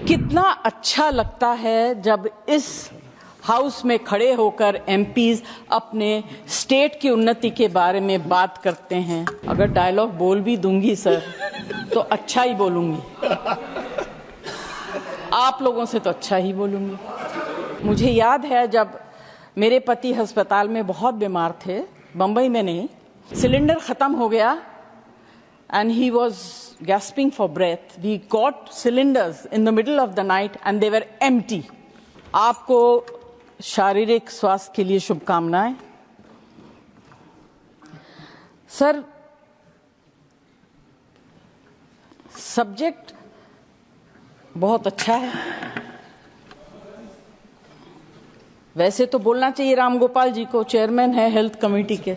कितना अच्छा लगता है जब इस हाउस में खड़े होकर एमपीज अपने स्टेट की उन्नति के बारे में बात करते हैं। अगर डायलॉग बोल भी दूंगी सर तो अच्छा ही बोलूंगी, आप लोगों से तो अच्छा ही बोलूंगी। मुझे याद है जब मेरे पति अस्पताल में बहुत बीमार थे, बंबई में नहीं, सिलेंडर खत्म हो गया and he was gasping for breath. We got cylinders in the middle of the night and they were empty. आपको शारीरिक स्वास्थ्य के लिए शुभकामनाएं। सर, सब्जेक्ट बहुत अच्छा है। वैसे तो बोलना चाहिए राम गोपाल जी को, चेयरमैन है हेल्थ कमेटी के,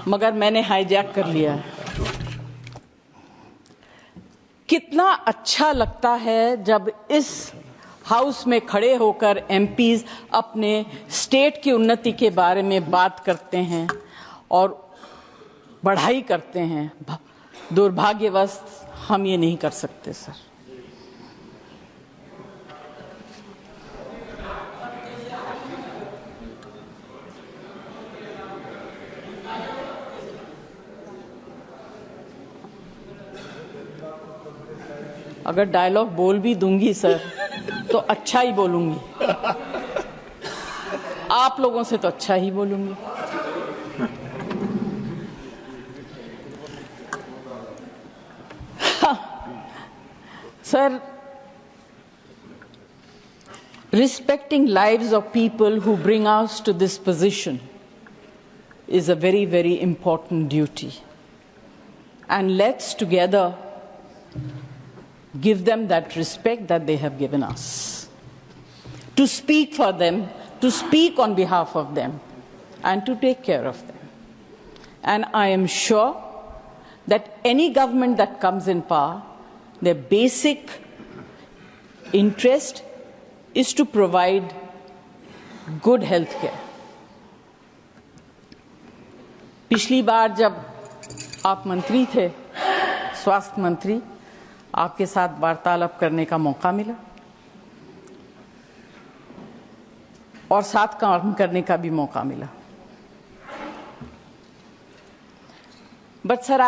मगर मैंने हाईजैक कर लिया है। कितना अच्छा लगता है जब इस हाउस में खड़े होकर एमपीज अपने स्टेट की उन्नति के बारे में बात करते हैं और बढ़ाई करते हैं। दुर्भाग्यवश हम ये नहीं कर सकते सर। अगर डायलॉग बोल भी दूंगी सर तो अच्छा ही बोलूंगी, आप लोगों से तो अच्छा ही बोलूंगी। Sir, respecting lives of people who bring us to this position is a very, very important duty. And let's together give them that respect that they have given us. To speak for them, to speak on behalf of them, and to take care of them. And I am sure that any government that comes in power, their basic interest is to provide good health care. पिछली बार जब आप मंत्री थे, स्वास्थ्य मंत्री, आपके साथ वार्तालाप करने का मौका मिला और साथ काम करने का भी मौका मिला। बट सर,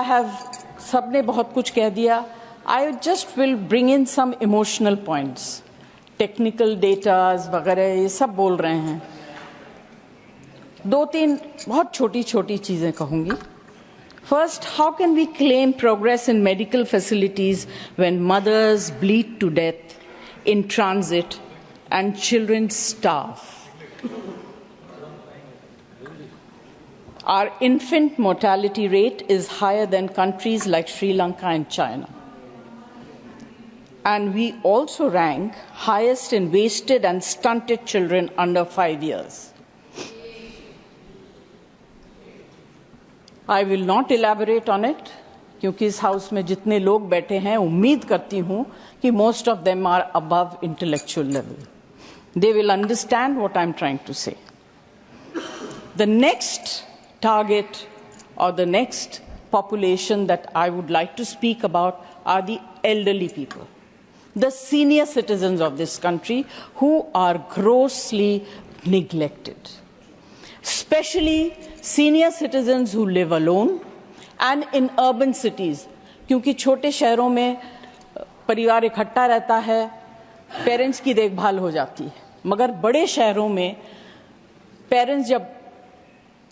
सबने बहुत कुछ कह दिया। I just will bring in some emotional points. Technical datas वगैरह ये सब बोल रहे हैं, दो तीन बहुत छोटी छोटी चीजें कहूंगी। First, how can we claim progress in medical facilities when mothers bleed to death in transit and children starve? Our infant mortality rate is higher than countries like Sri Lanka and China. And we also rank highest in wasted and stunted children under 5 years. I will not elaborate on it, क्योंकि इस house में जितने लोग बैठे हैं, उम्मीद करती हूं कि most of them are above intellectual level. They will understand what I'm trying to say. The next target or the next population that I would like to speak about are the elderly people, the senior citizens of this country who are grossly neglected. Especially senior citizens who live alone and in urban cities, क्योंकि छोटे शहरों में परिवार इकट्ठा रहता है, parents की देखभाल हो जाती है, मगर बड़े शहरों में पेरेंट्स जब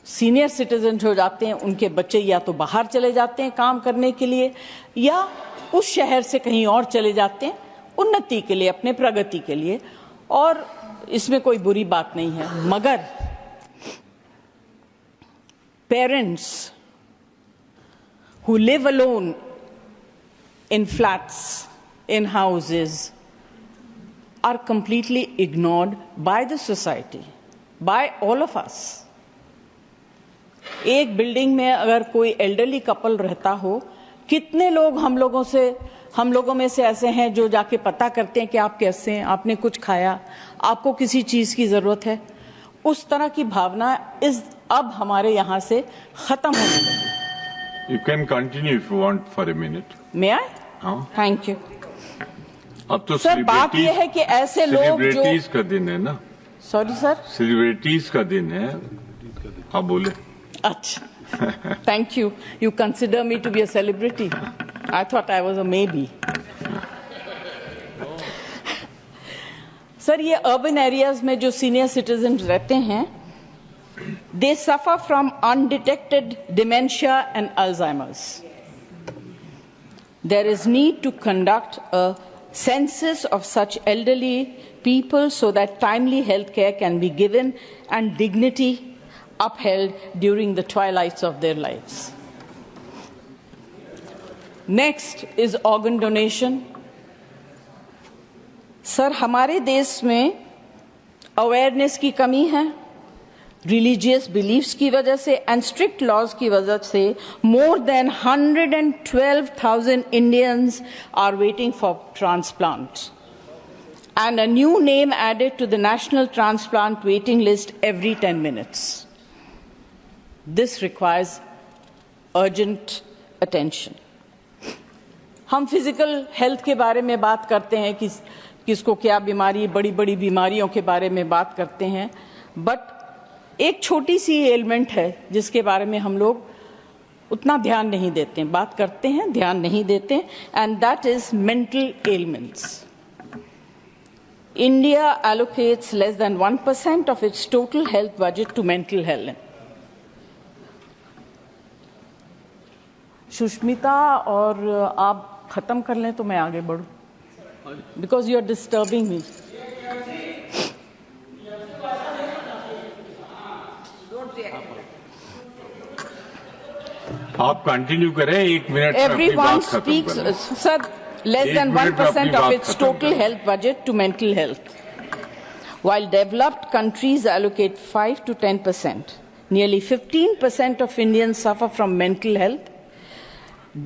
सीनियर सिटीजन हो जाते हैं, उनके बच्चे या तो बाहर चले जाते हैं काम करने के लिए या उस शहर से कहीं और चले जाते हैं उन्नति के लिए, अपने प्रगति के लिए, और इसमें कोई बुरी बात नहीं है। मगर parents who live alone in flats, in houses, are completely ignored by the society, by all of us. एक बिल्डिंग में अगर कोई एल्डरली कपल रहता हो, कितने लोग हम लोगों में से ऐसे हैं जो जाके पता करते हैं कि आप कैसे हैं, आपने कुछ खाया, आपको किसी चीज की जरूरत है। उस तरह की भावना अब हमारे यहाँ से खत्म होने लगी। You can continue if you want for a minute. May I? हाँ। Thank you. अब तो सर बात यह है कि ऐसे लोग जो सेलिब्रिटीज का दिन है ना, सॉरी सर, सेलिब्रिटीज का दिन है। हाँ बोले। अच्छा, thank you, you consider me to be a celebrity, I thought I was a maybe. Sir ये अर्बन एरियाज में जो सीनियर सिटीजन रहते हैं, they suffer from undetected dementia and Alzheimer's. There is need to conduct a census of such elderly people so that timely health care can be given and dignity upheld during the twilights of their lives. Next is organ donation. Sir हमारे देश में awareness की कमी है, religious beliefs की वजह से and strict laws की वजह से more than 112,000 Indians are waiting for transplant and a new name added to the national transplant waiting list every 10 minutes. This requires urgent attention. हम फिजिकल हेल्थ के बारे में बात करते हैं कि किसको क्या बीमारी, बड़ी बड़ी बीमारियों के बारे में बात करते हैं, बट एक छोटी सी एलिमेंट है जिसके बारे में हम लोग उतना ध्यान नहीं देते हैं, बात करते हैं ध्यान नहीं देते, and that is mental elements. India allocates less than 1% of its total health budget to mental health. Sushmita और आप खत्म कर लें तो मैं आगे बढ़ूं, because you are disturbing me. आप कंटिन्यू करें, 1 minute. Everyone speaks, sir, less than 1% of its total health budget to mental health. While developed countries allocate 5 to 10%, nearly 15% of Indians suffer from mental health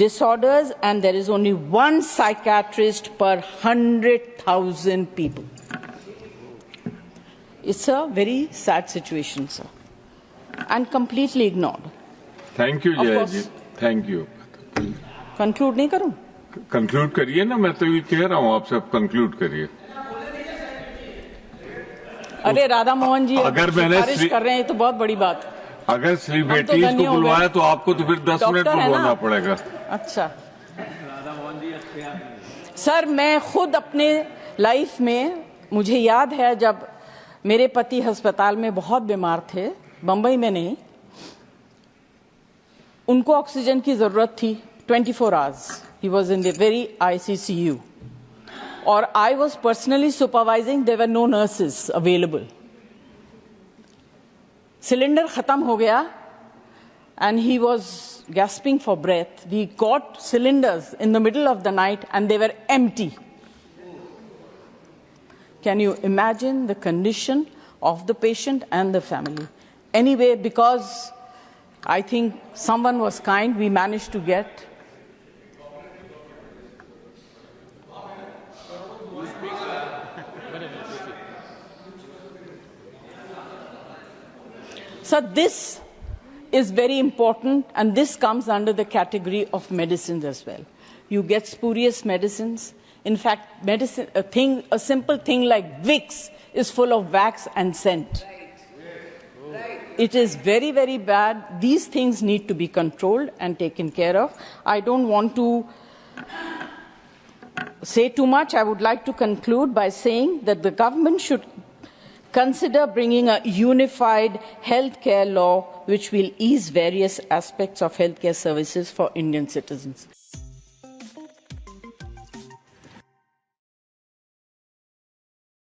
disorders, and there is only one psychiatrist per 100,000 people. It's a very sad situation, sir, and completely ignored. Thank you जय जी, thank you. Conclude नहीं करूं? Conclude करिए ना, मैं तो ये कह रहा हूँ आपसे, कंक्लूड करिए. अरे राधा मोहन जी अगर मैंने सिफारिश कर रहे हैं तो बहुत बड़ी बात. अगर सेलिब्रिटीज को बुलवाया तो आपको तो फिर 10 मिनट बुलवाना पड़ेगा. अच्छा सर, मैं खुद अपने लाइफ में, मुझे याद है जब मेरे पति अस्पताल में बहुत बीमार थे, बंबई में नहीं, उनको ऑक्सीजन की जरूरत थी 24 hours. He was in the very ICCU. और I was personally supervising, there were no nurses available. Cylinder खत्म हो गया and he was gasping for breath. We got cylinders in the middle of the night and they were empty. Can you imagine the condition of the patient and the family? Anyway, because I think someone was kind, we managed to get. So this is very important, and this comes under the category of medicines as well. You get spurious medicines. In fact, medicine, a simple thing like Vicks is full of wax and scent. It is very, very bad. These things need to be controlled and taken care of. I don't want to say too much. I would like to conclude by saying that the government should consider bringing a unified healthcare law which will ease various aspects of healthcare services for Indian citizens.